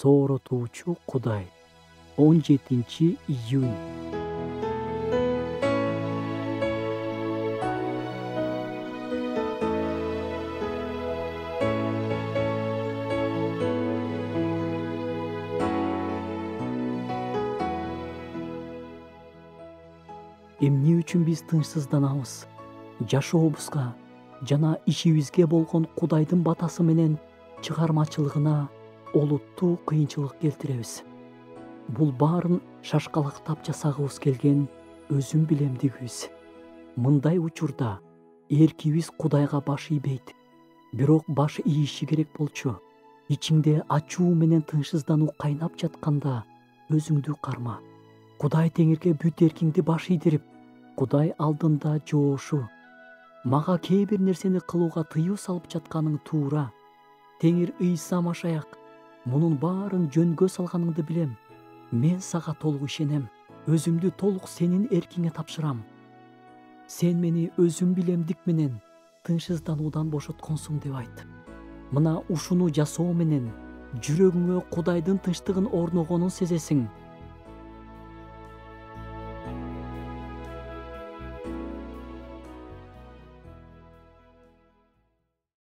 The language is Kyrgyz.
сооротуучу Кудай. 17-июнь. Эмне үчүн биз тынчсызданабыз? Жашообузга жана ишибизге болгон Кудайдын батасы менен чыгармачылыгына олуттуу кыйынчылык келтиребиз. Бул баарын шашкалактап жасагыбыз келген өзүм билемдигибиз. Мындай учурда эркибиз Кудайга баш ийбейт. Бирок баш ийиши керек болчу. Ичиңде ачуу менен тынчсыздануу кайнап жатканда өзүңдү карма. Кудай теңирге бүт эркиңди баш ийдирип, Кудай алдында жоошу. Мага кээ бир нерсени кылууга тыюу салып жатканың туура. Теңир Ыйса Машаяк мунун баарын жөнгө салганыңды билем. Мен сага толук ишенем. Өзүмдү толук сенин эркиңе тапшырам. Сен мени өзүм билемдик менен тынчсыздануудан бошотконсуң деп айт. Мына ушуну жасоо менен жүрөгүңө Кудайдын тынчтыгын орногонун сезесиң.